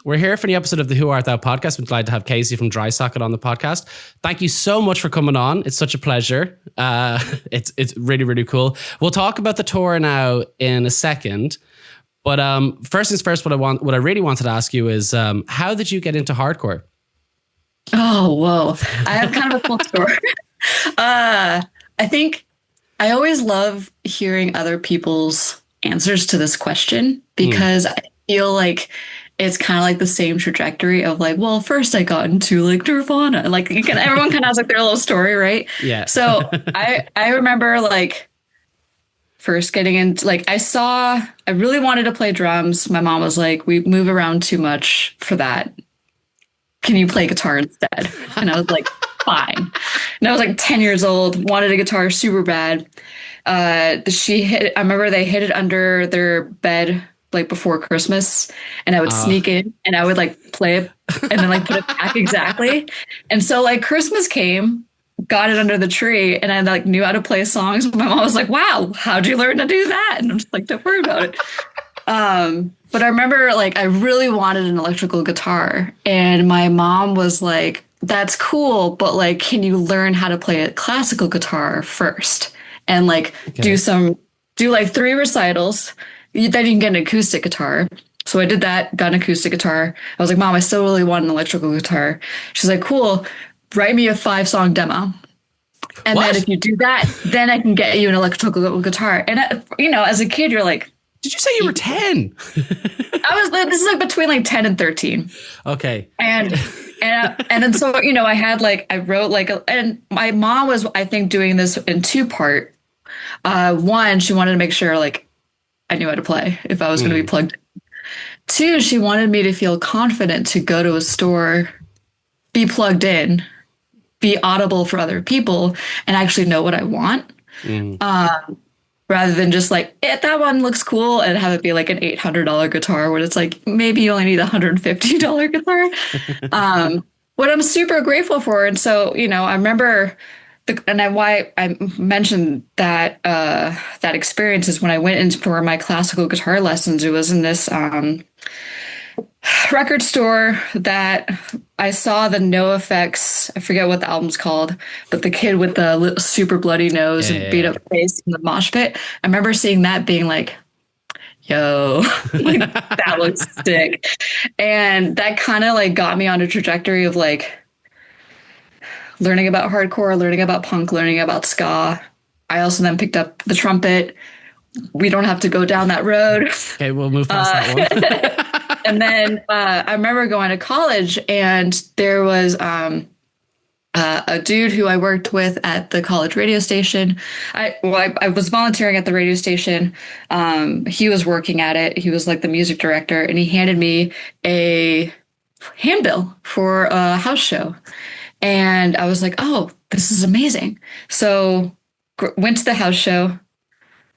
We're here for the episode of the Who Art Thou podcast. We're glad to have Casey from Dry Socket on the podcast. Thank you so much for coming on. It's such a pleasure. It's really, really cool. We'll talk about the tour now in a second. But first things first, what I really wanted to ask you is, how did you get into hardcore? Oh, whoa. I have kind of a cool story. I think I always love hearing other people's answers to this question because I feel like it's kind of like the same trajectory of like, well, first I got into like Nirvana. Like everyone kind of has like their little story, right? Yeah. So I remember like first getting into like, I really wanted to play drums. My mom was like, we move around too much for that. Can you play guitar instead? And I was like, fine. And I was like 10 years old, wanted a guitar super bad. I remember they hid it under their bed like before Christmas, and I would sneak in and I would like play it and then like put it back exactly. And so like Christmas came, got it under the tree, and I like knew how to play songs. My mom was like, wow, how'd you learn to do that? And I'm just like, don't worry about it. But I remember like I really wanted an electrical guitar, and my mom was like, that's cool, but like, can you learn how to play a classical guitar first? And like do like 3 recitals. Then you can get an acoustic guitar. So I did that, got an acoustic guitar. I was like, Mom, I still really want an electrical guitar. She's like, cool, write me a 5-song demo. And then if you do that, then I can get you an electrical guitar. And as a kid, you're like, did you say you were 10? This is like between like 10 and 13. Okay. And then so, I had like, I wrote like, and my mom was, I think, doing this in 2-part. One, she wanted to make sure like I knew how to play if I was going to be plugged in. 2, she wanted me to feel confident to go to a store, be plugged in, be audible for other people, and actually know what I want. Rather than just like, that one looks cool, and have it be like an $800 guitar when it's like, maybe you only need a $150 guitar. What I'm super grateful for. And so, I remember why I mentioned that that experience is when I went in for my classical guitar lessons. It was in this record store that I saw the NoFX. I forget what the album's called, but the kid with the super bloody nose and beat up face in the mosh pit. I remember seeing that, being like, yo, like that looks sick. And that kind of like got me on a trajectory of like learning about hardcore, learning about punk, learning about ska. I also then picked up the trumpet. We don't have to go down that road. Okay, we'll move past that one. And then I remember going to college, and there was a dude who I worked with at the college radio station. I was volunteering at the radio station. He was working at it. He was like the music director, and he handed me a handbill for a house show. And I was like, oh, this is amazing. So went to the house show.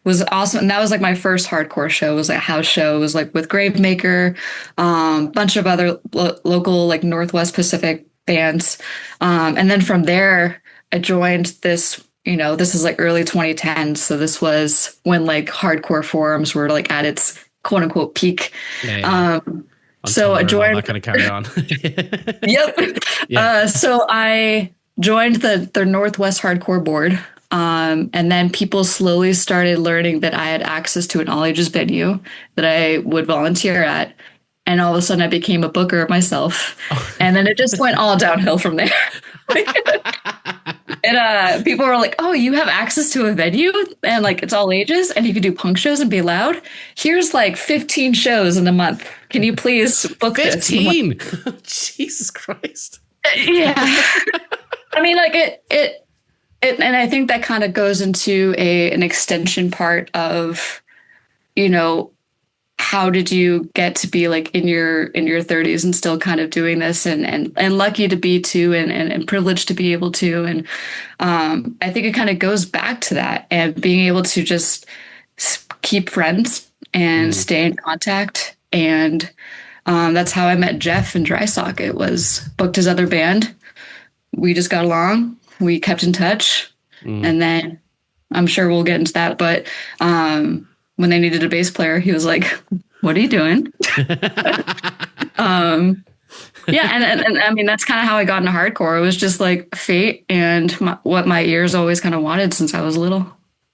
Was awesome. And that was like my first hardcore show. It was like a house show. It was like with Gravemaker, bunch of other local like Northwest Pacific bands. And then from there, I joined this, this is like early 2010s. So this was when like hardcore forums were like at its quote unquote peak. So I joined. I'm not going to carry on. Yep. Yeah. So I joined the Northwest Hardcore Board. And then people slowly started learning that I had access to an all ages venue that I would volunteer at. And all of a sudden I became a booker myself. And then it just went all downhill from there. And people were like, oh, you have access to a venue and like it's all ages and you can do punk shows and be loud. Here's like 15 shows in a month. Can you please book 15? This? Like, Jesus Christ. Yeah. I mean, like it, and I think that kind of goes into an extension part of, how did you get to be like in your 30s and still kind of doing this and lucky to be too and privileged to be able to. And I think it kind of goes back to that and being able to just keep friends and stay in contact. And that's how I met Jeff in Dry Socket, was booked his other band. We just got along. We kept in touch. And then I'm sure we'll get into that. But when they needed a bass player, he was like, what are you doing? Yeah, and I mean that's kind of how I got into hardcore. It was just like fate and what my ears always kind of wanted since I was little.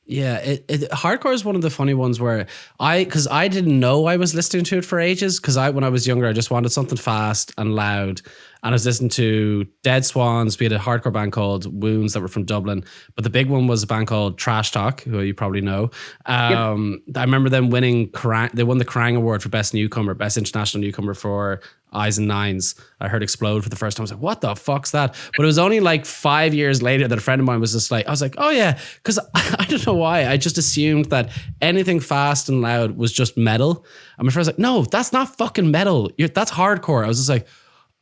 Yeah, hardcore is one of the funny ones where because I didn't know I was listening to it for ages. Because when I was younger, I just wanted something fast and loud, and I was listening to Dead Swans. We had a hardcore band called Wounds that were from Dublin, but the big one was a band called Trash Talk, who you probably know. I remember them winning. They won the Kerrang Award for Best Newcomer, Best International Newcomer for Eyes and Nines. I heard Explode for the first time. I was like, what the fuck's that? But it was only like 5 years later that a friend of mine was just like, I was like, oh yeah, because I don't know why. I just assumed that anything fast and loud was just metal. And my friend was like, no, that's not fucking metal. That's hardcore. I was just like,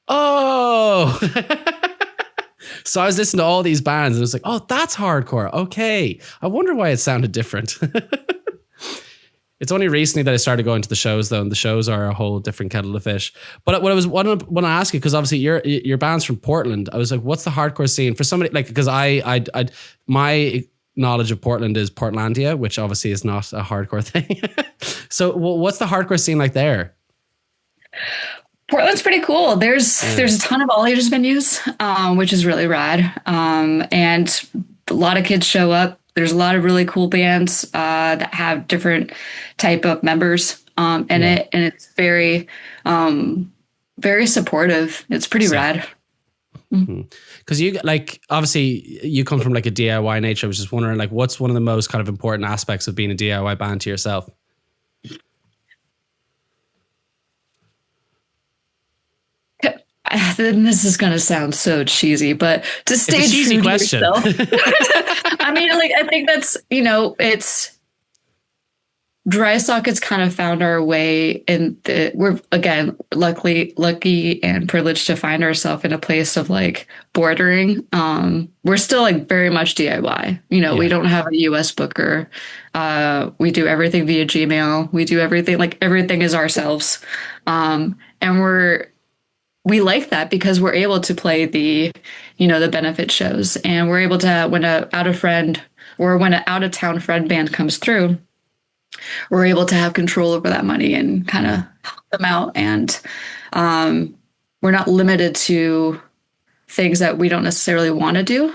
oh. So I was listening to all these bands and I was like, oh, that's hardcore. Okay. I wonder why it sounded different. It's only recently that I started going to the shows, though, and the shows are a whole different kettle of fish. But what I ask you, because obviously your band's from Portland, I was like, what's the hardcore scene for somebody like? Because my knowledge of Portland is Portlandia, which obviously is not a hardcore thing. So, what's the hardcore scene like there? Portland's pretty cool. There's a ton of all ages venues, which is really rad, and a lot of kids show up. There's a lot of really cool bands that have different type of members in it, and it's very, very supportive. It's pretty rad. Because you obviously you come from like a DIY nature. I was just wondering, like, what's one of the most kind of important aspects of being a DIY band to yourself? This is going to sound so cheesy, but to stay true to yourself. I mean, like, I think that's, it's Dry Sockets kind of found our way we're again, lucky and privileged to find ourselves in a place of like bordering. We're still like very much DIY, we don't have a US booker. We do everything via Gmail. We do everything, like everything is ourselves. And we like that because we're able to play the benefit shows, and we're able to, when an out of town friend band comes through, we're able to have control over that money and kind of help them out. And we're not limited to things that we don't necessarily want to do.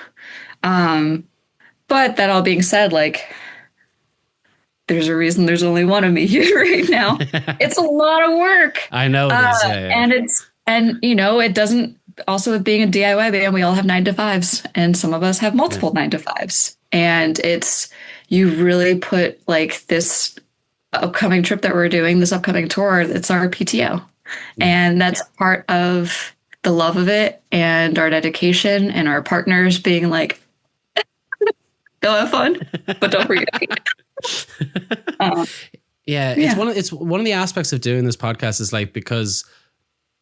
But that all being said, like, there's a reason there's only one of me here right now. It's a lot of work. I know this. Yeah. And it doesn't, also with being a DIY band, we all have 9-to-5s, and some of us have multiple 9-to-5s. And you really put like this upcoming trip that we're doing, this upcoming tour, it's our PTO. And that's part of the love of it and our dedication and our partners being like, go have fun, but don't forget. It's one of the aspects of doing this podcast is like, because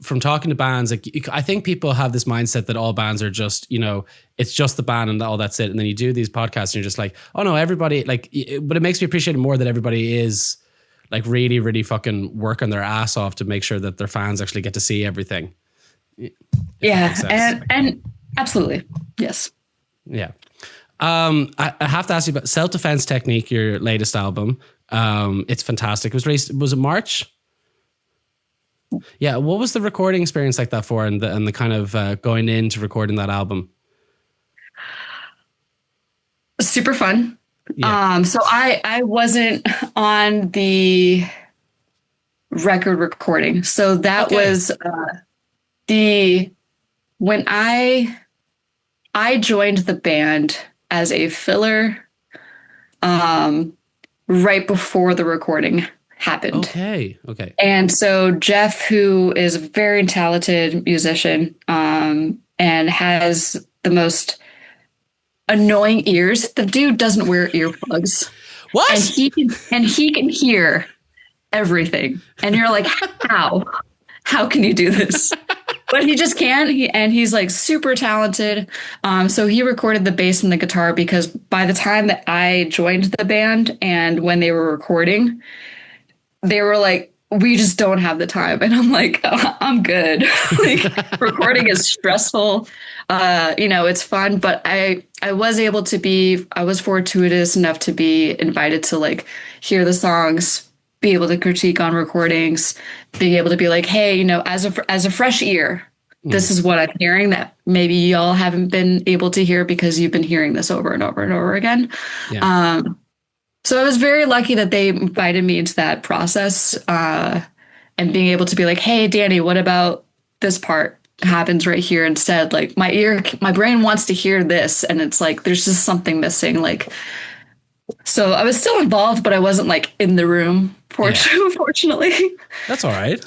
from talking to bands, like, I think people have this mindset that all bands are just, it's just the band and all that's it. And then you do these podcasts and you're just like, oh no, everybody, like, but it makes me appreciate it more that everybody is like really, really fucking working their ass off to make sure that their fans actually get to see everything. Yeah. And absolutely. Yes. Yeah. I have to ask you about Self-Defense Technique, your latest album. It's fantastic. It was released, was it March? Yeah, what was the recording experience like that for, and the kind of going into recording that album? Super fun. Yeah. So I wasn't on the record recording, so that was when I joined the band as a filler, right before the recording happened. Okay. And so Jeff, who is a very talented musician, and has the most annoying ears. The dude doesn't wear earplugs. What? And he can hear everything. And you're like, how can you do this? But he just can. He's like super talented. So he recorded the bass and the guitar, because by the time that I joined the band and when they were recording, they were like, we just don't have the time. And I'm like, oh, I'm good. Like, recording is stressful. It's fun, but I was fortuitous enough to be invited to like hear the songs be able to critique on recordings, being able to be like, hey, you know, as a fresh ear, this is what I'm hearing that maybe y'all haven't been able to hear because you've been hearing this over and over and over again. Yeah. So I was very lucky that they invited me into that process, and being able to be like, hey, Danny, what about this part happens right here instead? Like my brain wants to hear this. And it's like, there's just something missing. Like, so I was still involved, but I wasn't like in the room, fortunately. That's all right.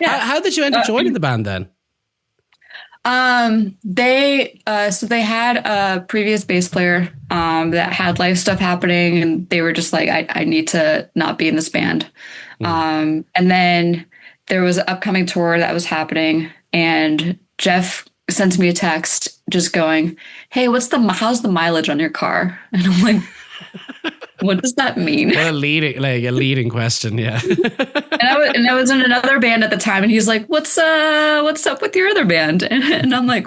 Yeah. How did you end up joining the band then? They had a previous bass player that had life stuff happening, and they were just like, I need to not be in this band. And then there was an upcoming tour that was happening, and Jeff sends me a text just going, hey, how's the mileage on your car? And I'm like, what does that mean? What a leading question. Yeah. And I was in another band at the time, and he's like, what's up with your other band? And I'm like,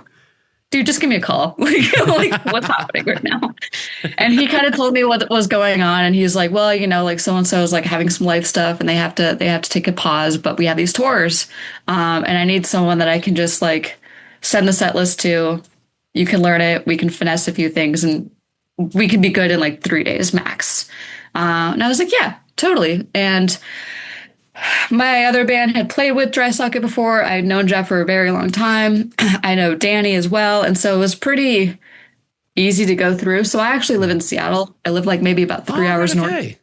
dude, just give me a call. Like, what's happening right now? And he kind of told me what was going on. And he's like, well, you know, like so-and-so is like having some life stuff, and they have to take a pause, but we have these tours. And I need someone that I can just like send the set list to. You can learn it. We can finesse a few things, and we can be good in like 3 days max. And I was like, yeah, totally. And my other band had played with Dry Socket before. I had known Jeff for a very long time. I know Danny as well. And so it was pretty easy to go through. So I actually live in Seattle. I live like maybe about 3 hours north.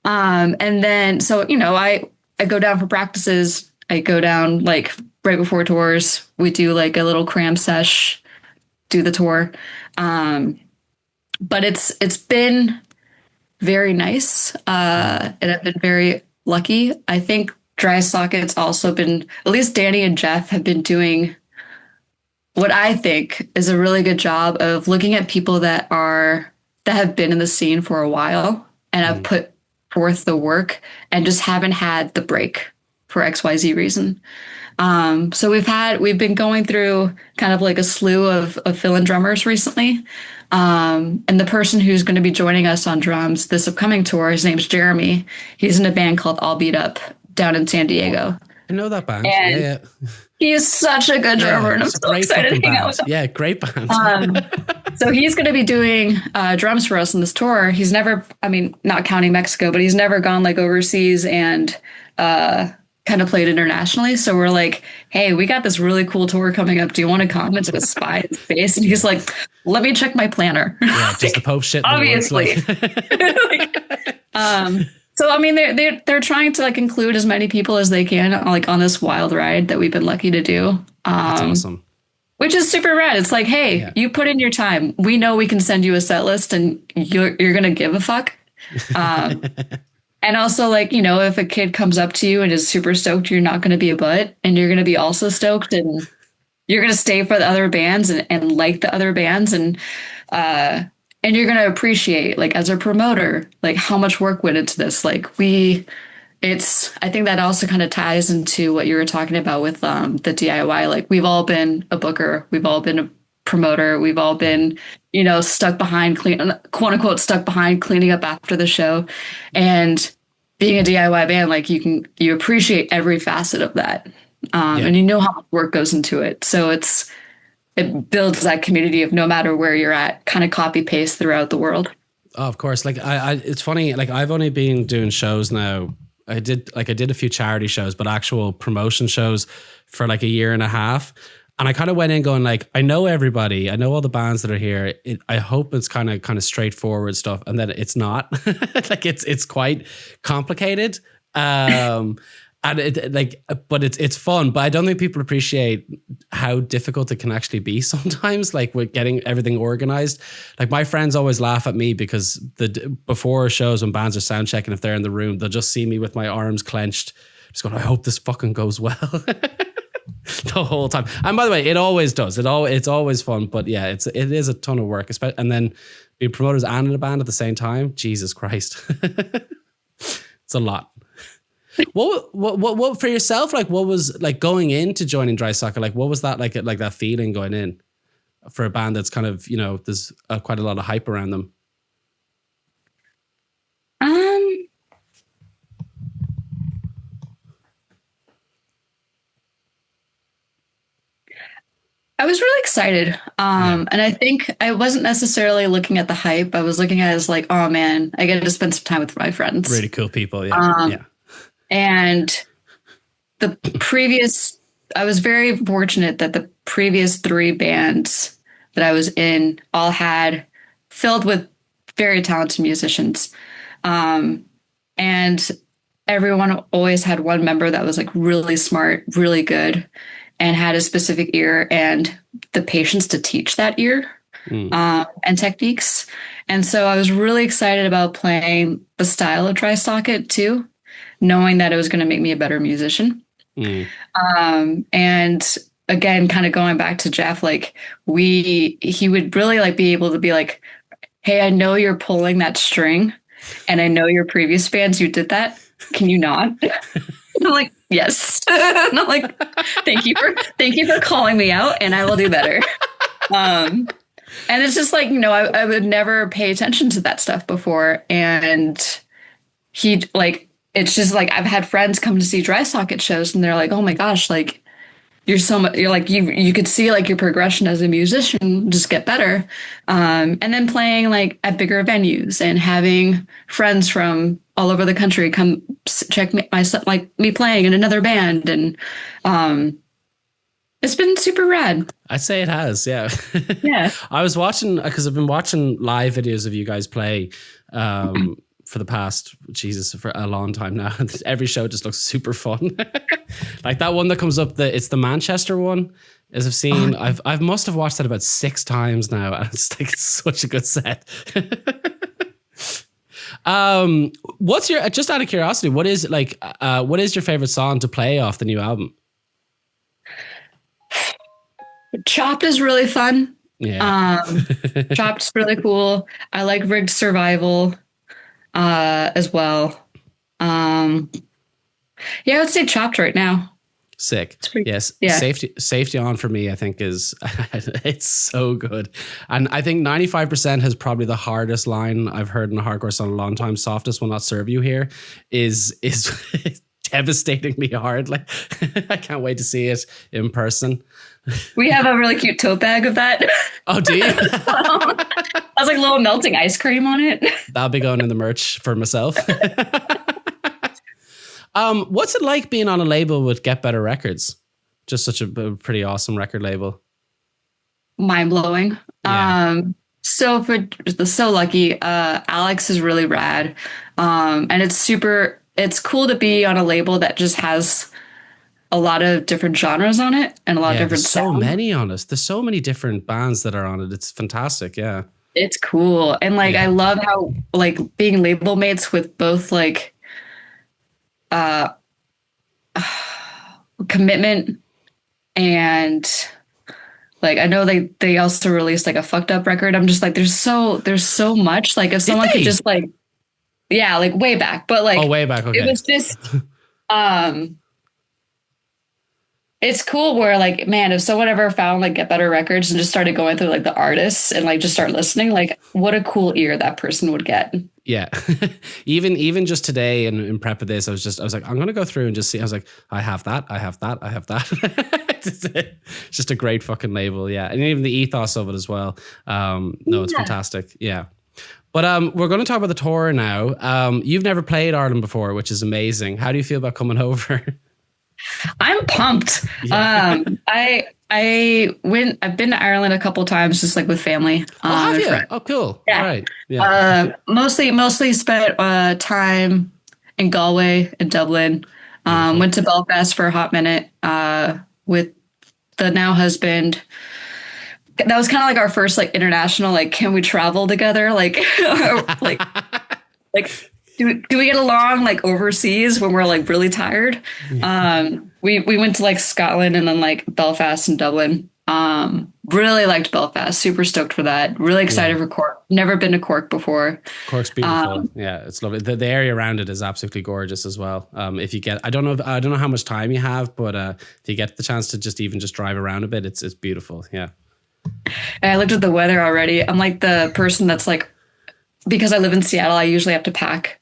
And then, so, you know, I go down for practices. I go down like right before tours. We do like a little cram sesh, do the tour. But it's been very nice. And I've been very lucky. I think Dry Socket's also been, at least Danny and Jeff have been doing what I think is a really good job of looking at people that have been in the scene for a while and have put forth the work and just haven't had the break for XYZ reason. So we've been going through kind of like a slew of fill-in drummers recently. And the person who's going to be joining us on drums this upcoming tour, his name's Jeremy. He's in a band called All Beat Up down in San Diego. I know that band. And yeah. He is such a good drummer, and I'm so excited to hang out with him. Yeah, great band. So he's going to be doing drums for us on this tour. He's never, I mean, not counting Mexico, but he's never gone like overseas and kind of played internationally. So we're like, hey, we got this really cool tour coming up. Do you want to come into the spy space? And he's like, let me check my planner. Yeah, just the Pope shit. Obviously. So I mean, they're trying to like include as many people as they can, like on this wild ride that we've been lucky to do. That's awesome. Which is super rad. It's like, hey, you put in your time. We know we can send you a set list, and you're gonna give a fuck. And also, like, you know, if a kid comes up to you and is super stoked, you're not going to be a butt, and you're going to be also stoked, and you're going to stay for the other bands and like the other bands, and you're going to appreciate, like, as a promoter, like how much work went into this. Like I think that also kind of ties into what you were talking about with the DIY. Like, we've all been a booker, we've all been a promoter, we've all been, you know, quote unquote stuck behind cleaning up after the show. And being a DIY band, like, you appreciate every facet of that, and you know how much work goes into it. So it builds that community of no matter where you're at, kind of copy paste throughout the world. Oh, of course. Like it's funny. Like, I've only been doing shows now. I did a few charity shows, but actual promotion shows for like a year and a half. And I kind of went in going like, I know everybody, I know all the bands that are here. I hope it's kind of straightforward stuff, and then it's not. Like, it's quite complicated. And it's fun, but I don't think people appreciate how difficult it can actually be sometimes. Like, with getting everything organized. Like, my friends always laugh at me because before shows, when bands are sound checking, if they're in the room, they'll just see me with my arms clenched, just going, I hope this fucking goes well. The whole time. And by the way, it always does. It's always fun, but yeah, it is a ton of work, especially, and then being promoters and in a band at the same time. Jesus Christ. It's a lot. What for yourself? Like, what was like going into joining Dry Socket? Like, what was that like that feeling going in for a band that's kind of, you know, there's quite a lot of hype around them? I was really excited. And I think I wasn't necessarily looking at the hype. I was looking at it as like, oh man, I get to spend some time with my friends. Really cool people. Yeah. Yeah. And the previous, I was very fortunate that the previous 3 bands that I was in all had filled with very talented musicians. And everyone always had one member that was like really smart, really good, and had a specific ear and the patience to teach that ear and techniques. And so I was really excited about playing the style of dry socket too, knowing that it was going to make me a better musician. And again, kind of going back to Jeff, like he would really like be able to be like, hey, I know you're pulling that string and I know your previous bands, you did that. Can you not? I'm like, yes. And I'm like, thank you for calling me out and I will do better. And it's just like, I would never pay attention to that stuff before. And he like, it's just like, I've had friends come to see dry socket shows and they're like, oh my gosh, like you're like, you could see like your progression as a musician just get better. And then playing like at bigger venues and having friends from all over the country come check me playing in another band. And, it's been super rad. I'd say it has. Yeah. Yeah. I was watching, because I've been watching live videos of you guys play, for the past, for a long time now. Every show just looks super fun. Like that one that comes up, it's the Manchester one, as I've seen. I've must have watched that about 6 times now. And it's like, it's such a good set. What's your, just out of curiosity, what is your favorite song to play off the new album? Chopped is really fun. Yeah. Chopped's really cool. I like Rigged Survival as well. Yeah, I would say Chopped right now. Sick. Yes. Yeah. Safety on for me, I think it's so good. And I think 95% has probably the hardest line I've heard in a hardcore song in a long time. Softest will not serve you here is devastatingly hard. Like I can't wait to see it in person. We have a really cute tote bag of that. Oh, do you? I was like little melting ice cream on it. That'll be going in the merch for myself. What's it like being on a label with Get Better Records? Just such a pretty awesome record label. Mind blowing. Yeah. So lucky. Alex is really rad. And it's cool to be on a label that just has a lot of different genres on it and a lot of different sounds. So many on it. There's so many different bands that are on it. It's fantastic. Yeah. It's cool. And like, I love how like being label mates with both like, commitment and like I know they also released like a fucked up record. I'm just like there's so much like if someone could just like like way back, but like way back. Okay. It was just it's cool where like man, if someone ever found like Get Better Records and just started going through like the artists and like just start listening, like what a cool ear that person would get. Yeah. even just today in prep of this, I was like, I'm going to go through and just see. I was like, I have that. It's just a great fucking label. Yeah. And even the ethos of it as well. It's fantastic. Yeah. But we're going to talk about the tour now. You've never played Ireland before, which is amazing. How do you feel about coming over? I'm pumped. Yeah. I've been to Ireland a couple times, just like with family. Have you? Oh, cool. Yeah. All right. Yeah. Mostly spent time in Galway and Dublin. Went to Belfast for a hot minute with the now husband. That was kind of like our first like international, like, can we travel together? Like, do we get along like overseas when we're like really tired? We went to like Scotland and then like Belfast and Dublin. Really liked Belfast. Super stoked for that. Really excited for Cork. Never been to Cork before. Cork's beautiful. Yeah, it's lovely. The area around it is absolutely gorgeous as well. If you get, I don't know how much time you have, but if you get the chance to just drive around a bit, it's beautiful. Yeah. And I looked at the weather already. I'm like the person that's like, because I live in Seattle, I usually have to pack.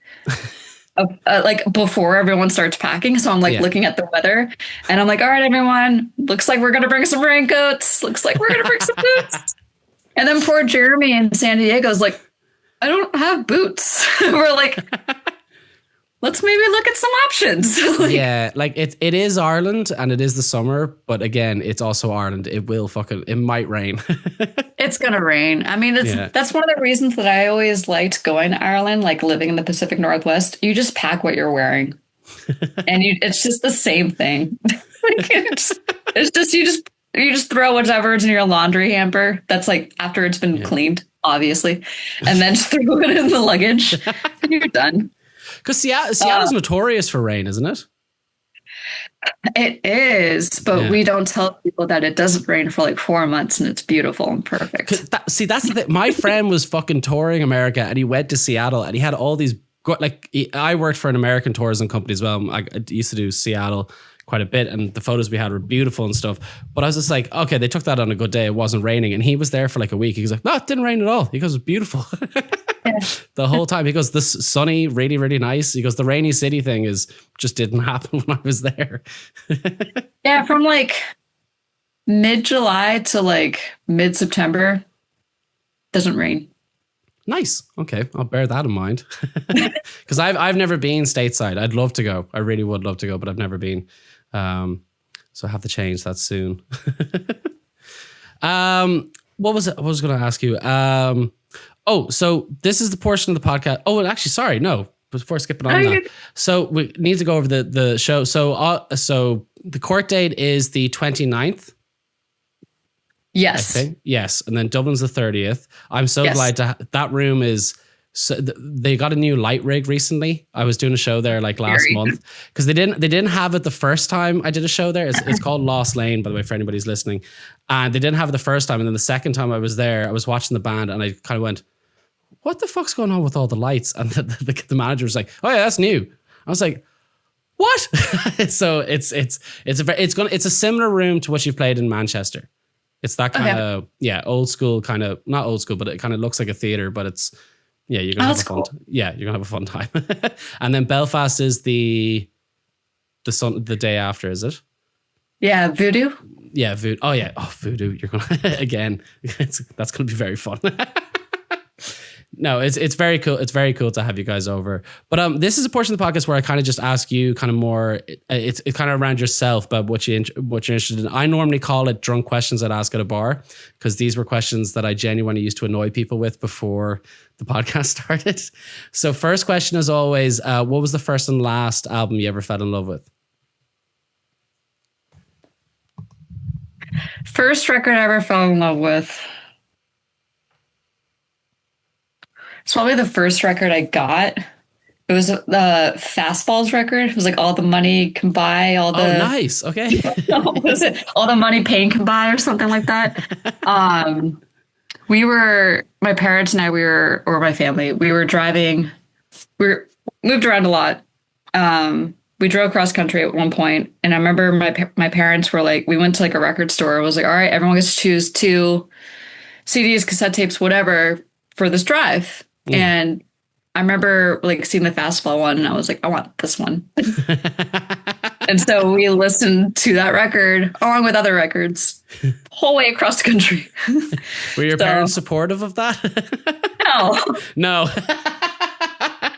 like before everyone starts packing. So I'm like looking at the weather and I'm like, all right, everyone, looks like we're going to bring some raincoats. Looks like we're going to bring some boots. And then poor Jeremy in San Diego is like, I don't have boots. We're like, let's maybe look at some options. Like it is Ireland and it is the summer, but again, it's also Ireland. It might rain. It's gonna rain. I mean, that's one of the reasons that I always liked going to Ireland, like living in the Pacific Northwest. You just pack what you're wearing, and it's just the same thing. It's just you just throw whatever's in your laundry hamper. That's like after it's been cleaned, obviously, and then just throw it in the luggage, and you're done. Because Seattle's notorious for rain, isn't it? It is, but we don't tell people that it doesn't rain for like 4 months and it's beautiful and perfect. That's the thing. My friend was fucking touring America and he went to Seattle and he had all these, I worked for an American tourism company as well. I used to do Seattle quite a bit and the photos we had were beautiful and stuff. But I was just like, okay, they took that on a good day. It wasn't raining. And he was there for like a week. He was like, no, it didn't rain at all. He goes, it was beautiful. The whole time. He goes, this sunny, really, really nice. He goes, the rainy city thing just didn't happen when I was there. Yeah, from like mid-July to like mid-September, doesn't rain. Nice. Okay, I'll bear that in mind. Because I've never been stateside. I'd love to go. I really would love to go, but I've never been. So I have to change that soon. What was it? I was going to ask you. So this is the portion of the podcast. Oh, and actually, sorry, no. Before skipping on that, so we need to go over the show. So the Cork date is the 29th. Yes. I think. Yes, and then Dublin's the 30th. I'm so glad that room is. So they got a new light rig recently. I was doing a show there like last month because they didn't have it the first time I did a show there. It's called Lost Lane, by the way, for anybody's listening. And they didn't have it the first time, and then the second time I was there, I was watching the band, and I kind of went, what the fuck's going on with all the lights? And the manager was like, oh yeah, that's new. I was like, what? So it's a similar room to what you've played in Manchester. It's that kind of old school kind of, not old school, but it kind of looks like a theater, but it's you're gonna have a fun you're gonna have a fun time. And then Belfast is the day after, is it? Yeah, Voodoo. Yeah, Voodoo. Oh yeah, Voodoo. You're gonna again. That's gonna be very fun. No, it's very cool. It's very cool to have you guys over. But this is a portion of the podcast where I kind of just ask you kind of more. It's kind of around yourself, but what you're interested in. I normally call it drunk questions I'd ask at a bar because these were questions that I genuinely used to annoy people with before the podcast started. So first question, as always, what was the first and last album you ever fell in love with? First record I ever fell in love with. It's probably the first record I got. It was the Fastballs record. It was like All the Money Can Buy, all the... Oh, nice. Okay. What was it? All the Money Pain Can Buy or something like that. My parents and I, or my family, we were driving. Moved around a lot. We drove cross country at one point, and I remember my parents were like, we went to like a record store. It was like, all right, everyone gets to choose 2 CDs, cassette tapes, whatever, for this drive. And I remember like seeing the Fastball one and I was like, I want this one. And so we listened to that record along with other records the whole way across the country. Were your parents supportive of that? No.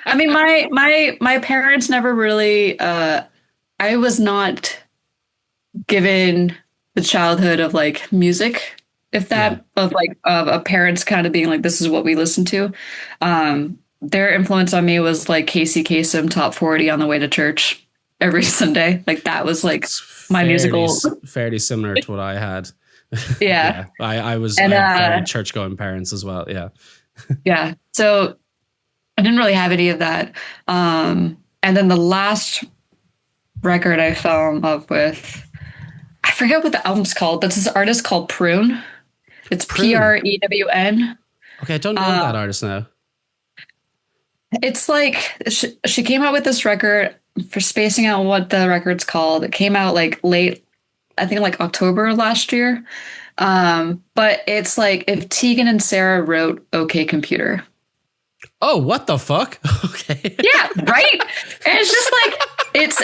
I mean, my parents never really, I was not given the childhood of like music. If that of like a parents kind of being like, this is what we listen to. Their influence on me was like Casey Kasem Top 40 on the way to church every Sunday. Like that was like my musical. Fairly similar to what I had. Yeah. I was very church going parents as well. Yeah. Yeah. So I didn't really have any of that. And then the last record I fell in love with, I forget what the album's called, but it's this artist called Prune. It's Prewn. Okay, I don't know that artist now. It's like she came out with this record, for spacing out what the record's called. It came out like late, I think like October last year. But it's like if Tegan and Sarah wrote OK Computer. Oh, what the fuck? Okay. Yeah, right. And it's just like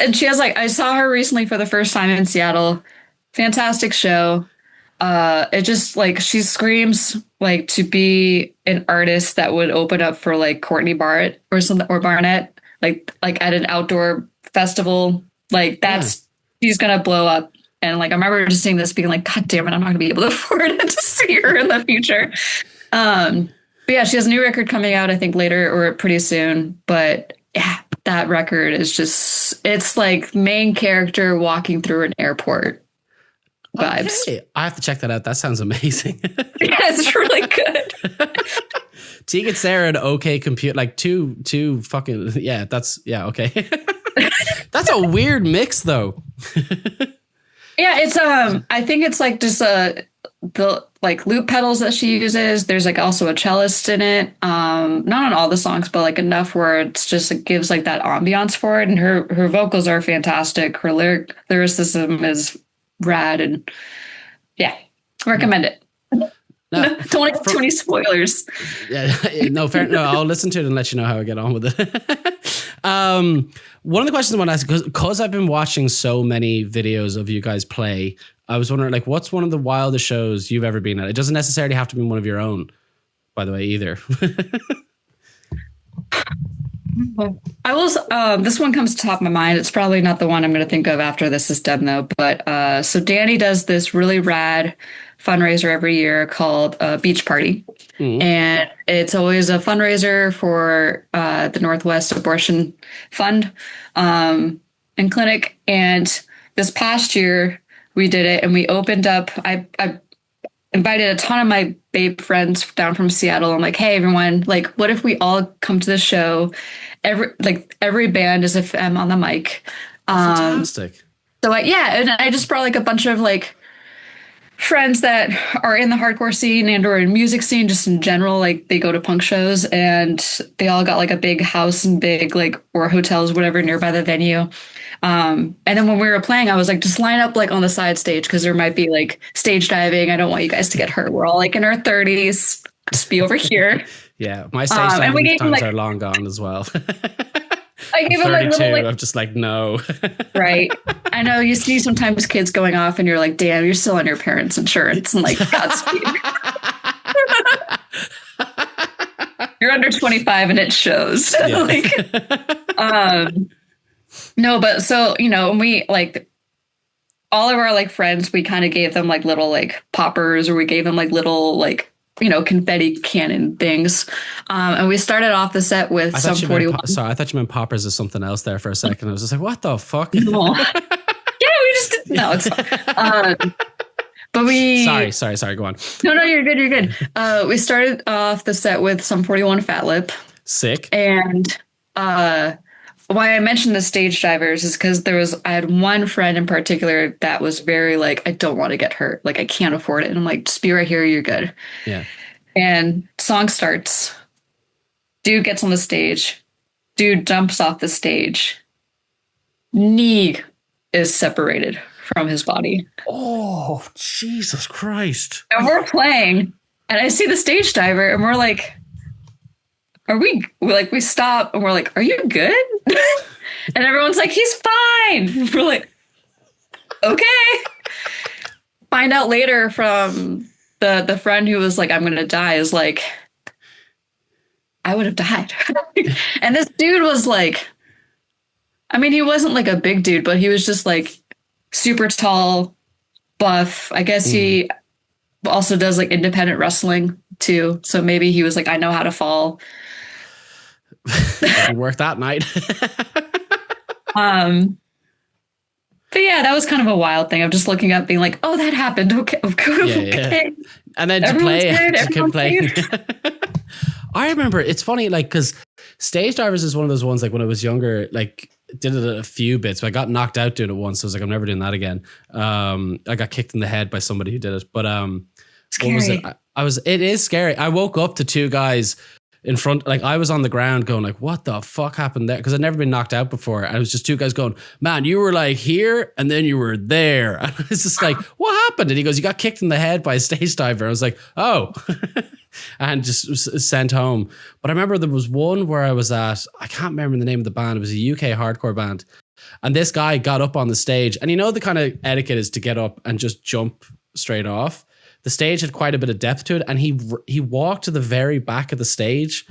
and she has like I saw her recently for the first time in Seattle. Fantastic show. It just like she screams like to be an artist that would open up for like Courtney Barrett or something or Barnett, like at an outdoor festival. Like that's she's gonna blow up. And like I remember just seeing this being like, God damn it, I'm not gonna be able to afford it to see her in the future. But yeah, she has a new record coming out, I think later or pretty soon. But yeah, that record is just it's like main character walking through an airport vibes. Okay. I have to check that out. That sounds amazing. Yeah, it's really good. Tegan Sarah and OK Compute, like two fucking okay. That's a weird mix though. Yeah, it's I think it's like just the like loop pedals that she uses. There's like also a cellist in it. Not on all the songs, but like enough where it's just it gives like that ambiance for it. And her vocals are fantastic. Her lyricism is rad, and yeah, recommend it. No, don't want too many spoilers. Yeah, no, fair. No, I'll listen to it and let you know how I get on with it. One of the questions I want to ask, because I've been watching so many videos of you guys play, I was wondering, like, what's one of the wildest shows you've ever been at? It doesn't necessarily have to be one of your own, by the way, either. I will. This one comes to top of my mind. It's probably not the one I'm going to think of after this is done, though. But so Dani does this really rad fundraiser every year called Beach Party, and it's always a fundraiser for the Northwest Abortion Fund and Clinic. And this past year we did it, and we opened up. I invited a ton of my babe friends down from Seattle. I'm like, hey, everyone, like, what if we all come to the show? Every band is a femme on the mic. Fantastic. So and I just brought like a bunch of like friends that are in the hardcore scene and or in music scene just in general. Like they go to punk shows, and they all got like a big house and big like or hotels, whatever, nearby the venue. And then when we were playing, I was like, just line up like on the side stage because there might be like stage diving. I don't want you guys to get hurt. We're all like in our 30s. Just be over here. Yeah, my stage diving times are long gone as well. I gave him like little like, I'm just like, no. Right. I know you see sometimes kids going off and you're like, damn, you're still on your parents' insurance and like Godspeed. You're under 25 and it shows. Yeah. Like, no, but so, you know, we like all of our like friends, we kind of gave them like little like poppers, or we gave them like little like, you know, confetti cannon things. And we started off the set with Sum 41. Sorry, I thought you meant poppers as something else there for a second. I was just like, what the fuck? No. Yeah, we just didn't know. It's but we sorry, go on. No, you're good. We started off the set with Sum 41 Fat Lip. Sick. And why I mentioned the stage divers is because I had one friend in particular that was very like, I don't want to get hurt. Like I can't afford it. And I'm like, just be right here. You're good. Yeah. And song starts. Dude gets on the stage. Dude jumps off the stage. Knee is separated from his body. Oh, Jesus Christ. And we're playing, and I see the stage diver, and we're like, we stop, and we're like, are you good? And everyone's like, he's fine. We're like, okay. Find out later from the friend who was like, I'm going to die, is like, I would have died. And this dude was like, I mean, he wasn't like a big dude, but he was just like super tall, buff. I guess he also does like independent wrestling too. So maybe he was like, I know how to fall. Didn't work that night. But yeah, that was kind of a wild thing of just looking up being like, oh, that happened. Okay. Okay. And then to play. I remember, it's funny, like, because stage divers is one of those ones, like when I was younger, like did it a few bits, but I got knocked out doing it once. So I was like, I'm never doing that again. I got kicked in the head by somebody who did it. But what was it? It is scary. I woke up to two guys in front. Like I was on the ground going like, what the fuck happened there? Because I'd never been knocked out before. And it was just two guys going, man, you were like here and then you were there. And it's just like, what happened? And he goes, you got kicked in the head by a stage diver. I was like, oh, and just was sent home. But I remember there was one where I was at, I can't remember the name of the band. It was a UK hardcore band. And this guy got up on the stage, and you know, the kind of etiquette is to get up and just jump straight off. The stage had quite a bit of depth to it, and he walked to the very back of the stage,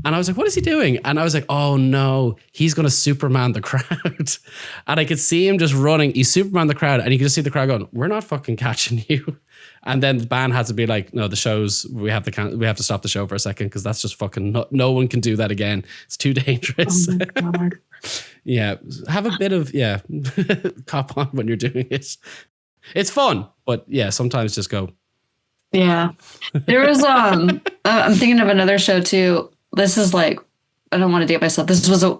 and I was like, what is he doing? And I was like, oh no, he's going to Superman the crowd. And I could see him just running. He Superman the crowd, and you could just see the crowd going, we're not fucking catching you. And then the band had to be like, no, the show's, we have to stop the show for a second, because that's just fucking, no one can do that again. It's too dangerous. Oh my God. Yeah, have a bit of, cop on when you're doing it. It's fun, but yeah, sometimes just go. Yeah. There was, I'm thinking of another show too. This is like, I don't want to date myself. This was a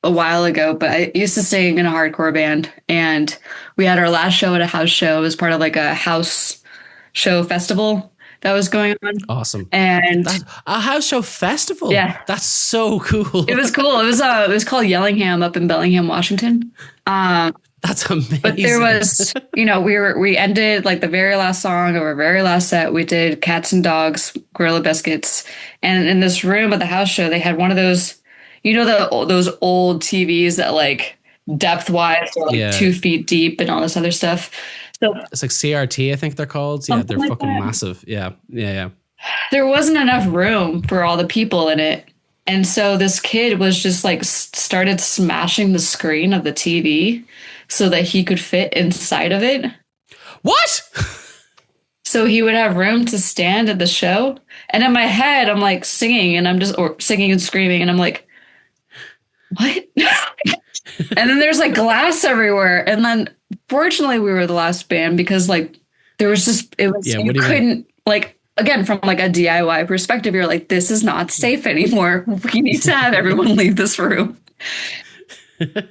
while ago, but I used to sing in a hardcore band, and we had our last show at a house show. It was part of like a house show festival that was going on. Awesome. And that's a house show festival. Yeah. That's so cool. It was cool. It was called Yellingham up in Bellingham, Washington. That's amazing. But there was, we ended like the very last song of our very last set. We did Cats and Dogs, Gorilla Biscuits. And in this room at the house show, they had one of those, those old TVs that like depth wise are like 2 feet deep and all this other stuff. So it's like CRT, I think they're called. Yeah, they're like fucking massive. Yeah. There wasn't enough room for all the people in it. And so this kid was just like started smashing the screen of the TV so that he could fit inside of it. What? So he would have room to stand at the show. And in my head, I'm like singing singing and screaming. And I'm like, what? And then there's like glass everywhere. And then fortunately we were the last band, because like there was just, you couldn't like, again, from like a DIY perspective, you're like, this is not safe anymore. We need to have everyone leave this room. But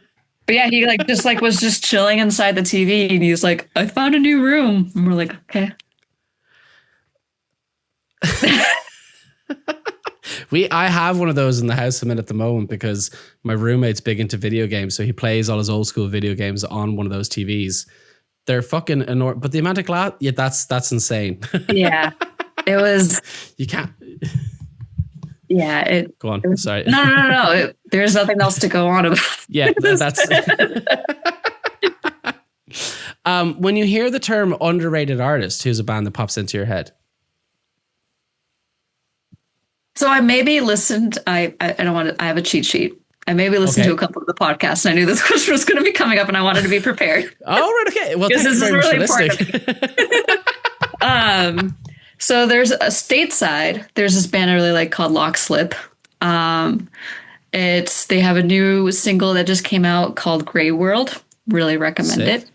yeah, he like just like was just chilling inside the TV, and he's like, I found a new room. And we're like, okay. I have one of those in the house I'm in at the moment, because my roommate's big into video games, so he plays all his old school video games on one of those TVs. They're fucking enormous, but the amount of glass, that's insane. Yeah. It was. You can't. Yeah. Go on. Sorry. No. There's nothing else to go on about. Yeah, that's. When you hear the term underrated artist, who's a band that pops into your head? So I maybe listened. I don't want to. I have a cheat sheet. I maybe listened to a couple of the podcasts, and I knew this question was going to be coming up, and I wanted to be prepared. Oh, right. Okay. Well, this is really important. So there's a stateside. There's this band I really like called Lock Slip. They have a new single that just came out called Grey World. Really recommend it.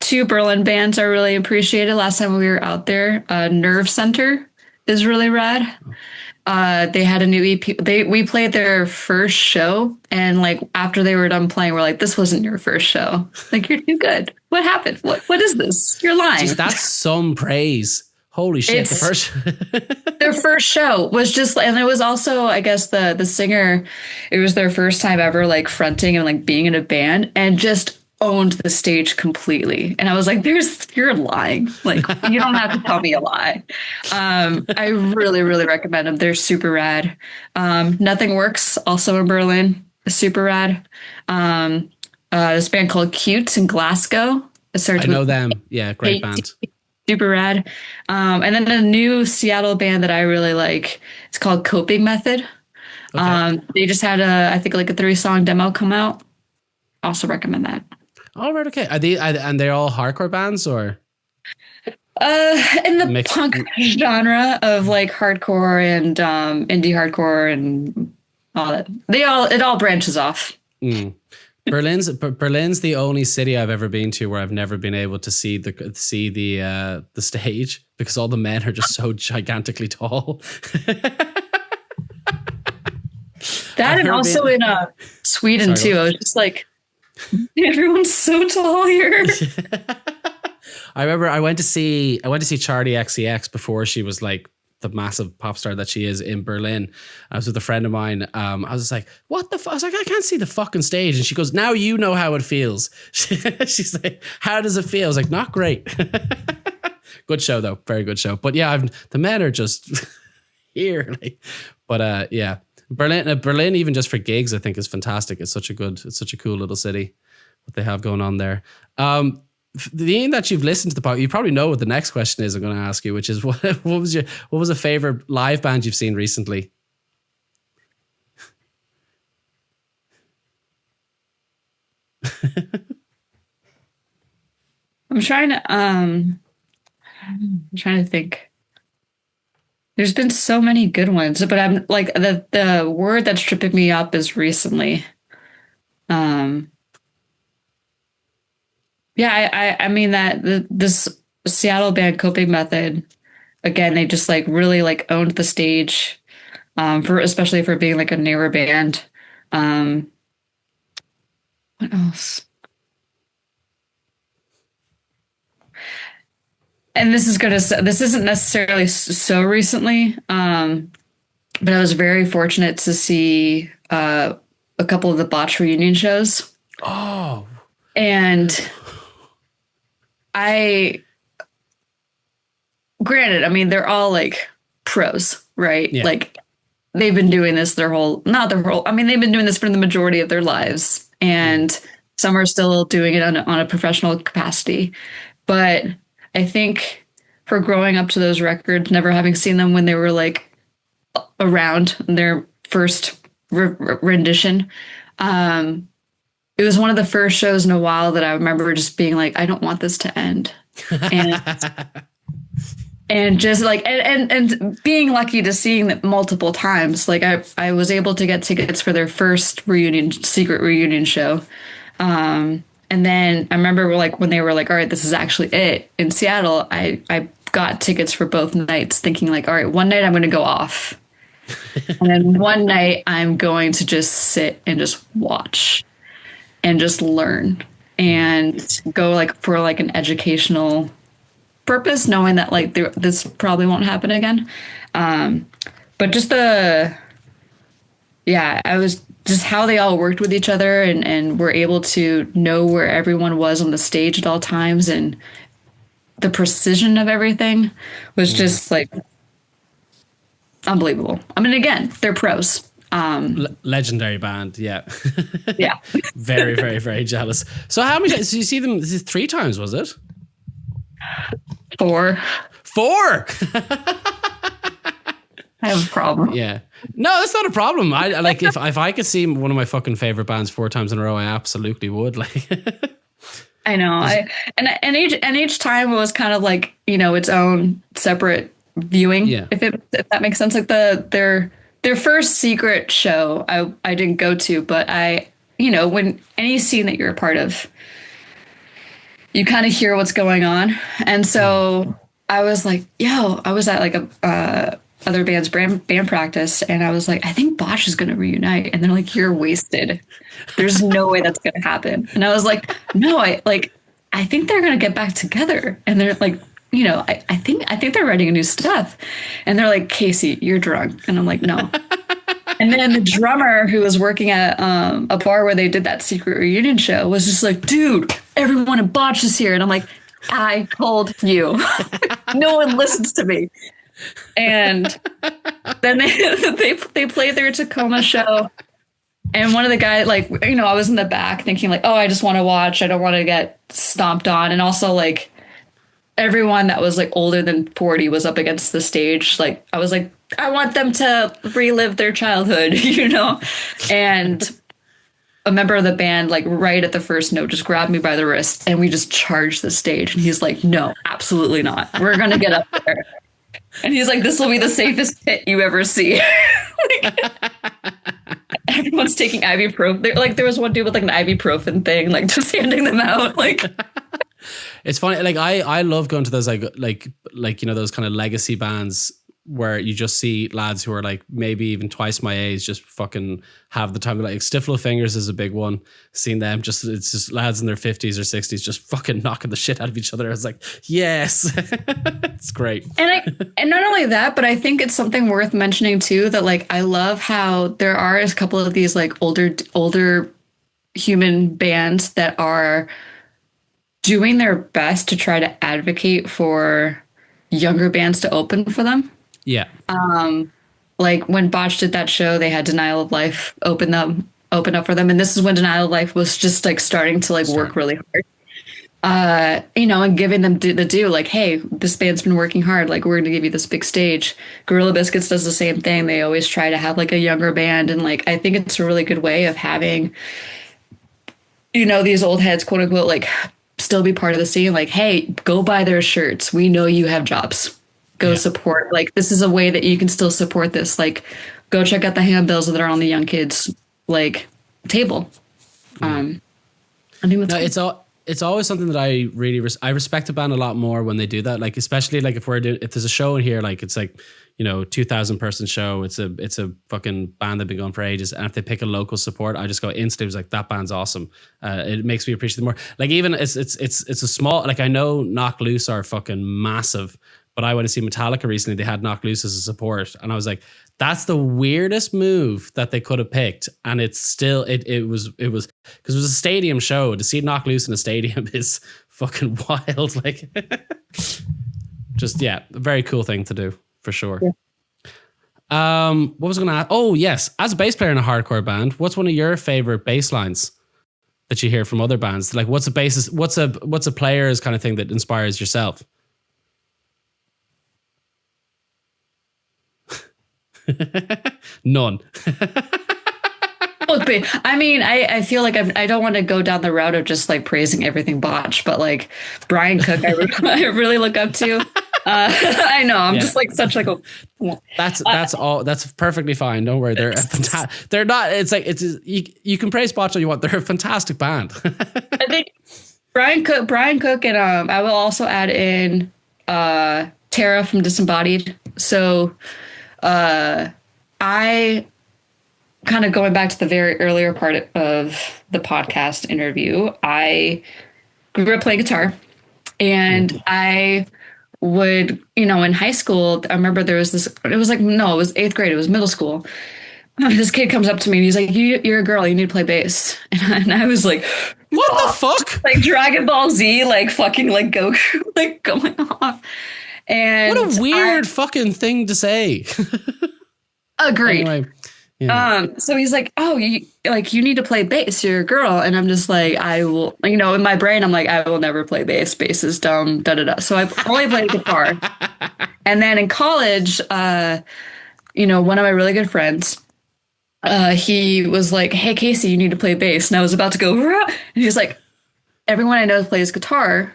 2 Berlin bands I really appreciated last time we were out there. Nerve Center is really rad. They had a new EP. We played their first show, and like after they were done playing, we're like, "This wasn't your first show. Like, you're too good. What happened? What is this? You're lying." Jeez, that's some praise. Holy shit! Their first show was just, and it was also, I guess the singer. It was their first time ever like fronting and like being in a band, and just owned the stage completely. And I was like, you're lying. Like, you don't have to tell me a lie. I really, really recommend them. They're super rad. Nothing Works, also in Berlin, super rad. This band called Cute in Glasgow. I know them. Yeah, great band. Super rad. And then a new Seattle band that I really like. It's called Coping Method. Okay. They just had I think like a 3-song demo come out. Also recommend that. All right, okay. And they're all hardcore bands, or? In the punk genre of like hardcore and indie hardcore and all that. It all branches off. Mm. Berlin's the only city I've ever been to where I've never been able to see the stage, because all the men are just so gigantically tall. That, and also in Sweden too. I was just like, everyone's so tall here. I remember I went to see Charlie XCX before she was like the massive pop star that she is in Berlin. I was with a friend of mine. I was just like, what the fuck? I was like, I can't see the fucking stage. And she goes, now you know how it feels. She's like, how does it feel? I was like, not great. Good show though. Very good show. But yeah, the men are just here. Like, but yeah, Berlin, even just for gigs, I think is fantastic. It's such a cool little city, what they have going on there. Being that you've listened to the podcast, you probably know what the next question is I'm going to ask you, which is what was a favorite live band you've seen recently? I'm trying to think. There's been so many good ones, but I'm like the word that's tripping me up is recently. Yeah, I mean that this Seattle band Coping Method, again, they just like really like owned the stage, especially for being like a newer band. What else? And this isn't necessarily so recently, but I was very fortunate to see a couple of the Botch reunion shows. Oh, and granted, I mean, they're all like pros, right? Yeah. Like they've been doing this they've been doing this for the majority of their lives, and some are still doing it on a professional capacity. But I think for growing up to those records, never having seen them when they were like around their first rendition, it was one of the first shows in a while that I remember just being like, I don't want this to end. And just like, and being lucky to seeing them multiple times. Like I was able to get tickets for their first secret reunion show. And then I remember like when they were like, all right, this is actually it in Seattle. I got tickets for both nights thinking like, all right, one night I'm going to go off. And then one night I'm going to just sit and just watch and just learn and go like for like an educational purpose, knowing that like this probably won't happen again. But just I was just how they all worked with each other and were able to know where everyone was on the stage at all times, and the precision of everything was just like unbelievable. I mean, again, they're pros. Legendary band, yeah. Yeah. Very, very, very jealous. So how many times did you see them? This is 3 times, was it? 4. 4? I have a problem. Yeah. No, that's not a problem. I like if I could see one of my fucking favorite bands 4 times in a row, I absolutely would. Like I know. And each time was kind of like, you know, its own separate viewing. Yeah. If that makes sense. Like their first secret show I didn't go to, but when any scene that you're a part of, you kind of hear what's going on. And so I was like, I was at like a other band's band practice, and I was like, I think Botch is going to reunite. And they're like, you're wasted. There's no way that's going to happen. And I was like, no, I think they're going to get back together. And they're like, I think they're writing new stuff. And they're like, Casey, you're drunk. And I'm like, no. And then the drummer who was working at a bar where they did that secret reunion show was just like, dude, everyone in Botch is here. And I'm like, I told you. No one listens to me. And then they played their Tacoma show. And one of the guys, like, I was in the back thinking like, oh, I just want to watch. I don't want to get stomped on. And also like everyone that was like older than 40 was up against the stage. Like, I was like, I want them to relive their childhood, And a member of the band, like right at the first note, just grabbed me by the wrist and we just charged the stage. And he's like, no, absolutely not. We're going to get up there. And he's like, this will be the safest pit you ever see. Everyone's taking ibuprofen. Like there was one dude with like an ibuprofen thing, like just handing them out. Like it's funny. Like I love going to those like those kind of legacy bands where you just see lads who are like maybe even twice my age just fucking have the time. Like Stiff Fingers is a big one. Seeing them it's just lads in their 50s or 60s just fucking knocking the shit out of each other. I was like, yes, it's great. And not only that, but I think it's something worth mentioning too, that like I love how there are a couple of these like older human bands that are doing their best to try to advocate for younger bands to open for them. Yeah. Like when Botch did that show, they had Denial of Life open up for them. And this is when Denial of Life was just like starting to like work really hard. And giving them the due, like, hey, this band's been working hard. Like, we're going to give you this big stage. Gorilla Biscuits does the same thing. They always try to have like a younger band. And like, I think it's a really good way of having, these old heads, quote unquote, like still be part of the scene. Like, hey, go buy their shirts. We know you have jobs. Go support. Like, this is a way that you can still support this. Like, go check out the handbills that are on the young kids like table. I think that's it's always something that I really I respect a band a lot more when they do that. Like, especially like if there's a show in here, like it's like 2,000 person show. It's a fucking band that've been going for ages. And if they pick a local support, I just go instantly, like, that band's awesome. It makes me appreciate it more. Like, even it's a small, like, I know Knock Loose are fucking massive, but I went to see Metallica recently. They had Knock Loose as a support, and I was like, that's the weirdest move that they could have picked. And it's still it was because it was a stadium show. To see Knock Loose in a stadium is fucking wild. Like, just a very cool thing to do for sure. Yeah. What was I going to ask? Oh yes, as a bass player in a hardcore band, what's one of your favorite bass lines that you hear from other bands? Like, what's a bassist? What's a player's kind of thing that inspires yourself? None. I mean, I feel like I don't want to go down the route of just like praising everything Botch, but like Brian Cook, I really look up to. I know I'm just like such like a. That's all. That's perfectly fine. Don't worry. They're they're not. It's like you can praise Botch all you want. They're a fantastic band. I think Brian Cook, and I will also add in Tara from Disembodied. So. I kind of going back to the very earlier part of the podcast interview, I grew up playing guitar, and I would, in high school, I remember there was this, it was 8th grade. It was middle school. This kid comes up to me and he's like, you're a girl, you need to play bass. And I was like, what the fuck? Like Dragon Ball Z, like fucking like Goku, like going off. And what a weird fucking thing to say. Agreed. Anyway, so he's like, oh, you need to play bass. You're a girl. And I'm just like, I will, in my brain, I'm like, I will never play bass. Bass is dumb, da da da. So I only played guitar. And then in college, one of my really good friends, he was like, hey, Casey, you need to play bass. And I was about to go, rah! And he's like, everyone I know plays guitar.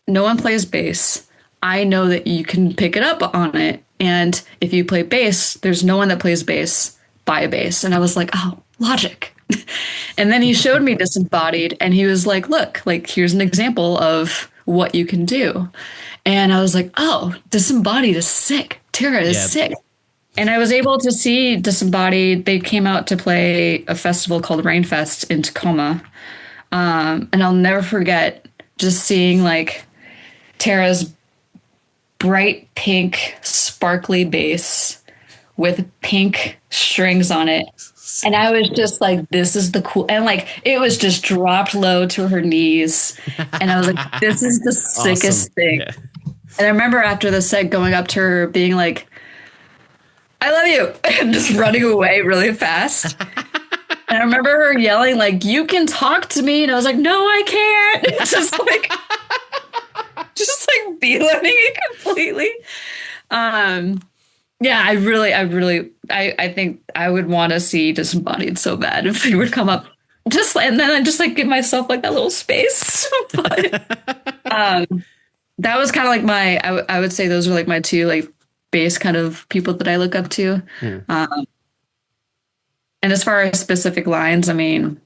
No one plays bass. I know that you can pick it up on it. And if you play bass, there's no one that plays bass. Buy a bass. And I was like, oh, logic. And then he showed me Disembodied, and he was like, look, like, here's an example of what you can do. And I was like, oh, Disembodied is sick. Tara is sick. And I was able to see Disembodied. They came out to play a festival called Rainfest in Tacoma. And I'll never forget just seeing like Tara's bright pink sparkly bass with pink strings on it, and I was just like, this is the cool, and like it was just dropped low to her knees, and I was like, this is the sickest thing. Yeah. And I remember after the set going up to her being like, I love you, and just running away really fast. And I remember her yelling like, you can talk to me, and I was like, no, I can't. Just like beelining it completely. I think I would want to see Disembodied so bad if they would come up and then I just like give myself like that little space. But that was kind of like I would say those are like my two like bass kind of people that I look up to. Yeah. And as far as specific lines, I mean,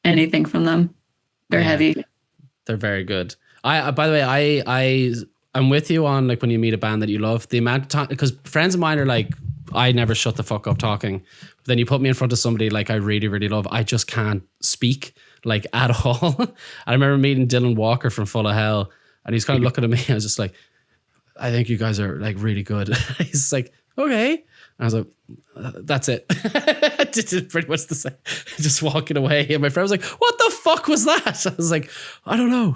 anything from them, they're heavy. They're very good. By the way, I'm with you on like when you meet a band that you love, the amount of time, because friends of mine are like, I never shut the fuck up talking. But then you put me in front of somebody like I really, really love, I just can't speak like at all. I remember meeting Dylan Walker from Full of Hell, and he's kind of looking at me. I was just like, I think you guys are like really good. He's like, okay. And I was like, that's it. I did pretty much the same. Just walking away. And my friend was like, what the fuck was that? I was like, I don't know.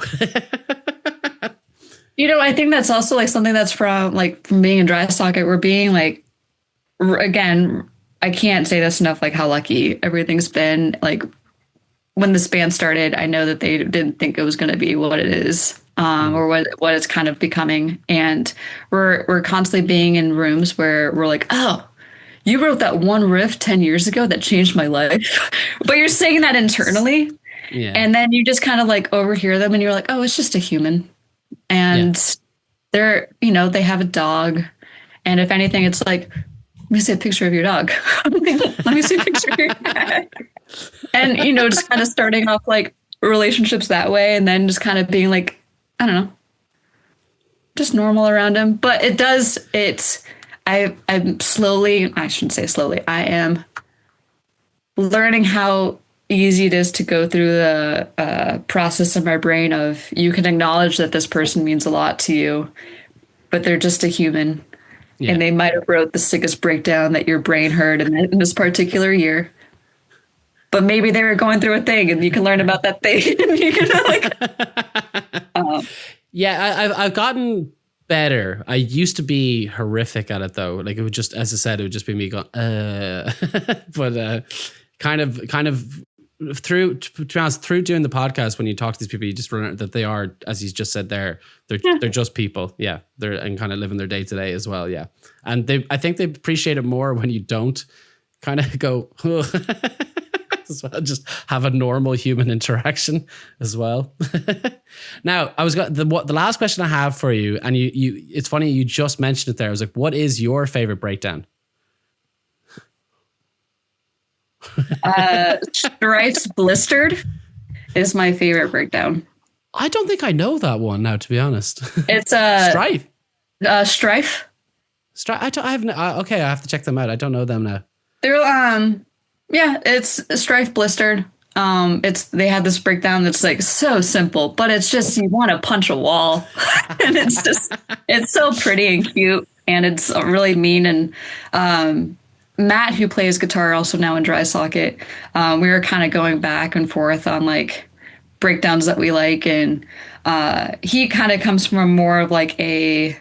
I think that's also like something that's from being in Dry Socket. We're being like, again, I can't say this enough, like how lucky everything's been. Like when this band started, I know that they didn't think it was going to be what it is, or what it's kind of becoming. And we're constantly being in rooms where we're like, oh, you wrote that one riff 10 years ago that changed my life. But you're saying that internally. Yeah. And then you just kind of like overhear them and you're like, oh, it's just a human. And they're, they have a dog. And if anything, it's like, let me see a picture of your dog. Let me see a picture of your dog. And, just kind of starting off like relationships that way. And then just kind of being like, I don't know, just normal around him. But I'm slowly, I shouldn't say slowly, I am learning how easy it is to go through the process in my brain of you can acknowledge that this person means a lot to you, but they're just a human. Yeah. And they might have wrote the sickest breakdown that your brain heard in this particular year. But maybe they were going through a thing and you can learn about that thing. You can I've gotten better. I used to be horrific at it though. Like it would just, as I said, it would just be me going, but kind of through, to be honest, through doing the podcast, when you talk to these people, you just learn that they are, as you just said there, they're just people. Yeah. And kind of living their day to day as well. Yeah. And I think they appreciate it more when you don't kind of go, as well, just have a normal human interaction as well. Now, the last question I have for you, and you it's funny you just mentioned it there. I was like, what is your favorite breakdown? Strife's Blistered is my favorite breakdown. I don't think I know that one now, to be honest. It's Strife. Strife. I have to check them out. I don't know them now. They're it's Strife Blistered. They had this breakdown that's like so simple, but it's just you want to punch a wall. And it's so pretty and cute, and it's really mean. And Matt, who plays guitar also now in Dry Socket, we were kind of going back and forth on like breakdowns that we like, and he kind of comes from more of like a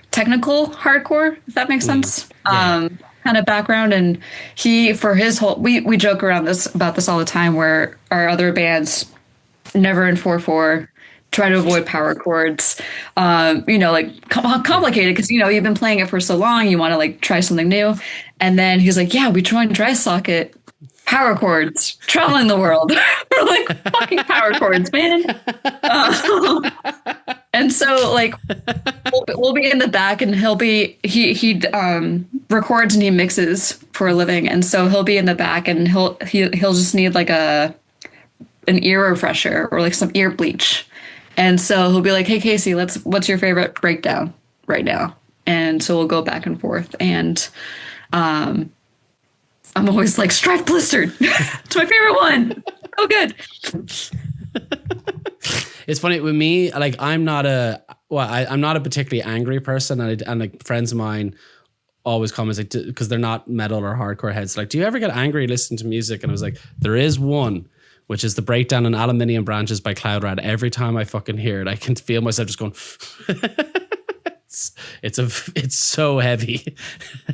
technical hardcore, if that makes sense. Yeah. Kind of background, and he, for his whole, we joke around about this all the time, where our other bands never in 4/4 try to avoid power chords, like complicated because you've been playing it for so long, you want to like try something new. And then he's like, yeah, we joined Dry Socket, power chords, traveling the world. We're like, fucking power chords, man. And so like we'll be in the back, and he records and he mixes for a living, and so he'll be in the back, and he'll just need like an ear refresher or like some ear bleach. And so he'll be like, hey, Casey, what's your favorite breakdown right now? And so we'll go back and forth. And I'm always like, Strife Blistered. It's my favorite one. Oh, good. It's funny with me, like I'm not a particularly angry person. And like friends of mine always comment like, because they're not metal or hardcore heads, like, do you ever get angry listening to music? And I was like, there is one, which is the breakdown on Aluminium Branches by Cloud Rat. Every time I fucking hear it, I can feel myself just going, it's so heavy.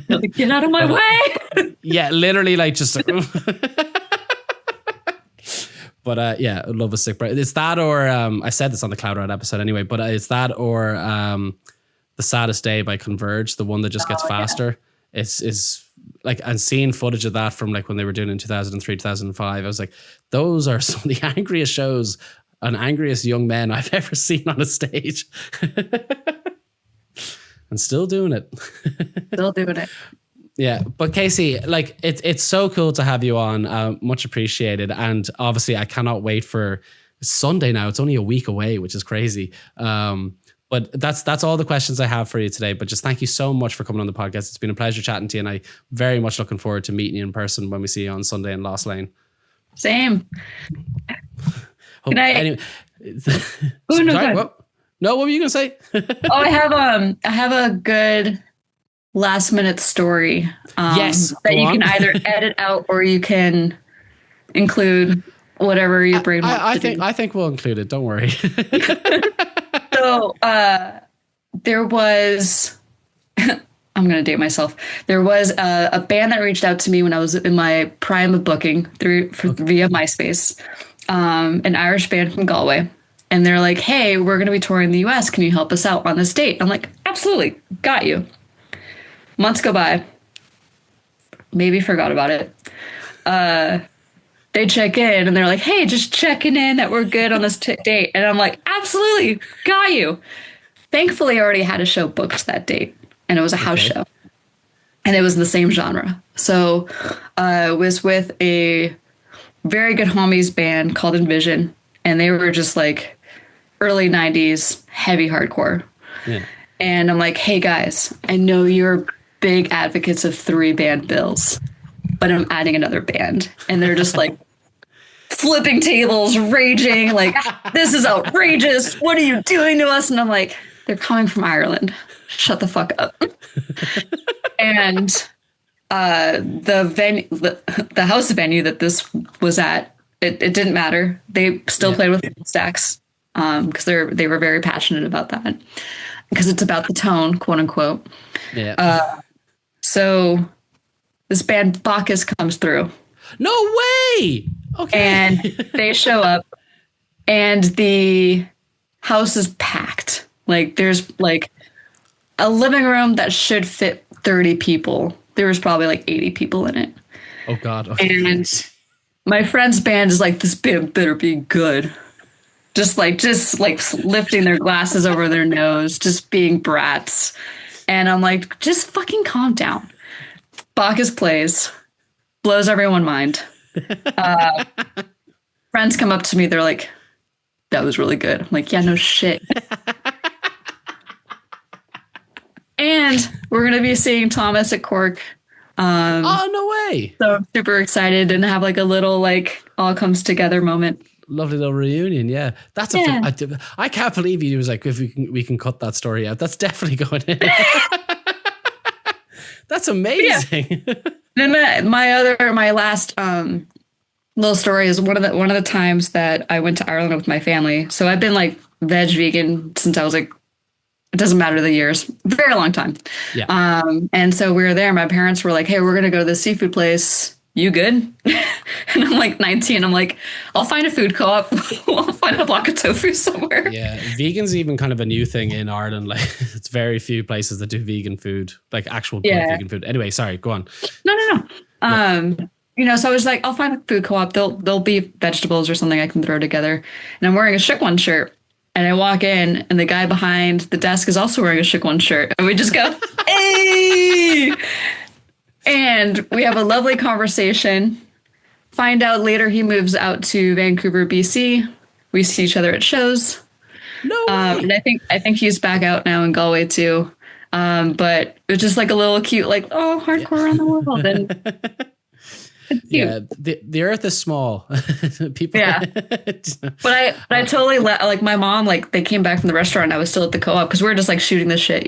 Get out of my way. Yeah, literally like just but I love a sick break. It's that, or I said this on the Cloud Rat episode anyway, but it's that or The Saddest Day by Converge, the one that just gets faster. Yeah. It's like, and seeing footage of that from like when they were doing it in 2003, 2005, I was like, those are some of the angriest shows and angriest young men I've ever seen on a stage. And still doing it. Still doing it. Yeah. But Casey, like it's so cool to have you on. Much appreciated. And obviously I cannot wait for It's Sunday now. It's only a week away, which is crazy. But that's all the questions I have for you today. But just thank you so much for coming on the podcast. It's been a pleasure chatting to you, and I very much looking forward to meeting you in person when we see you on Sunday in Lost Lane. Same. Good night. Anyway, Sorry, what were you gonna say? I have a good last minute story. Yes, that you can either edit out or you can include whatever your brain wants to do. I think we'll include it. Don't worry. So there was, I'm going to date myself. There was a band that reached out to me when I was in my prime of booking via MySpace, an Irish band from Galway. And they're like, hey, we're going to be touring the US. Can you help us out on this date? I'm like, absolutely. Got you. Months go by. Maybe forgot about it. They check in and they're like, hey, just checking in that we're good on this date. And I'm like, absolutely, got you. Thankfully, I already had a show booked that date, and it was a house show. And it was in the same genre. So it was with a very good homies band called Envision. And they were just like early 90s heavy hardcore. Yeah. And I'm like, hey, guys, I know you're big advocates of 3-band bills, but I'm adding another band. And they're just like flipping tables, raging, like, this is outrageous. What are you doing to us? And I'm like, they're coming from Ireland. Shut the fuck up. And the house venue that this was at, it didn't matter. They still played with stacks because they were very passionate about that, because it's about the tone, quote unquote. Yeah. So this band Bacchus comes through. No way. Okay. And they show up, and the house is packed. Like, there's like a living room that should fit 30 people. There was probably like 80 people in it. Oh God. Okay. And my friend's band is like, this band better be good. Just like lifting their glasses over their nose, just being brats. And I'm like, just fucking calm down. Bacchus plays, blows everyone's mind. Friends come up to me, they're like, that was really good. I'm like, yeah, no shit. And we're going to be seeing Thomas at Cork. Oh, no way. So I'm super excited and have like a little like all comes together moment. Lovely little reunion. Yeah. That's I can't believe he was like, if we can cut that story out. That's definitely going in. That's amazing. Yeah. Then my last little story is one of the times that I went to Ireland with my family. So I've been like veg vegan since I was like, it doesn't matter the years, very long time. Yeah. And so we were there. My parents were like, hey, we're going to go to this seafood place. You good? And I'm like 19. I'm like, I'll find a food co-op. I'll find a block of tofu somewhere. Yeah. Vegan's even kind of a new thing in Ireland. Like, it's very few places that do vegan food, like actual vegan food. Anyway, sorry, go on. No. So I was like, I'll find a food co-op. There'll be vegetables or something I can throw together. And I'm wearing a Shook One shirt. And I walk in, and the guy behind the desk is also wearing a Shook One shirt. And we just go, hey! And we have a lovely conversation. Find out later he moves out to Vancouver, BC. We see each other at shows. No way. And I think he's back out now in Galway too. But it was just like a little cute, like, oh, hardcore around the world. And yeah, the earth is small. People. Yeah, but I totally like my mom. Like, they came back from the restaurant, and I was still at the co-op because we were just like shooting the shit,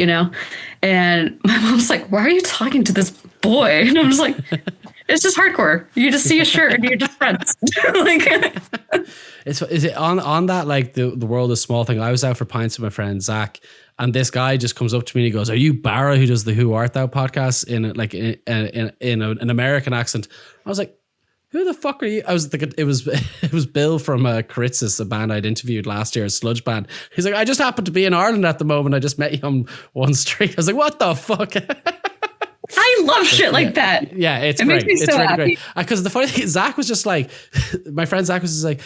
And my mom's like, "Why are you talking to this boy?" And I'm just like, "It's just hardcore. You just see a shirt and you're just friends." Like, is it on that like the world is small thing? I was out for pints with my friend Zach. And this guy just comes up to me and he goes, "Are you Barra who does the Who Art Thou podcast in an American accent?" I was like, "Who the fuck are you?" I was thinking it was Bill from Caritzis, a band I'd interviewed last year, a sludge band. He's like, "I just happen to be in Ireland at the moment. I just met you on one street." I was like, "What the fuck?" I love shit like that. Yeah, it great. Makes me so really happy. Great. Because the funny thing, Zach was just like, my friend Zach was just like,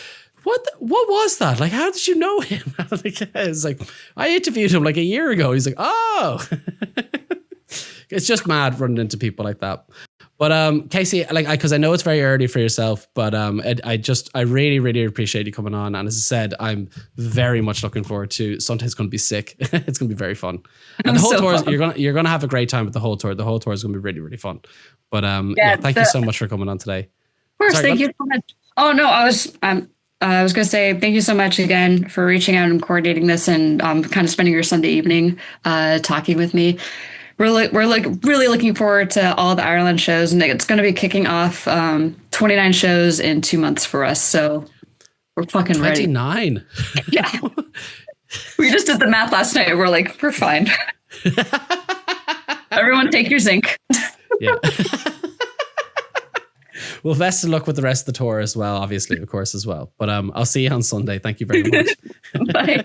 what was that? Like, how did you know him? It's like, I interviewed him like a year ago. He's like, oh. It's just mad running into people like that. But Casey, like, because I know it's very early for yourself, but I really, really appreciate you coming on. And as I said, I'm very much looking forward to Sunday's going to be sick. It's going to be very fun. And the whole tour, you're gonna have a great time with the whole tour. The whole tour is going to be really, really fun. But thank you so much for coming on today. Of course, thank you so much. Oh no, I was going to say thank you so much again for reaching out and coordinating this and kind of spending your Sunday evening talking with me. We're like really looking forward to all the Ireland shows, and it's going to be kicking off 29 shows in 2 months for us. So we're fucking 29. Ready. Yeah. We just did the math last night. We're like, we're fine. Everyone take your zinc. Yeah. Well, best of luck with the rest of the tour as well, obviously, of course, as well. But I'll see you on Sunday. Thank you very much. Bye.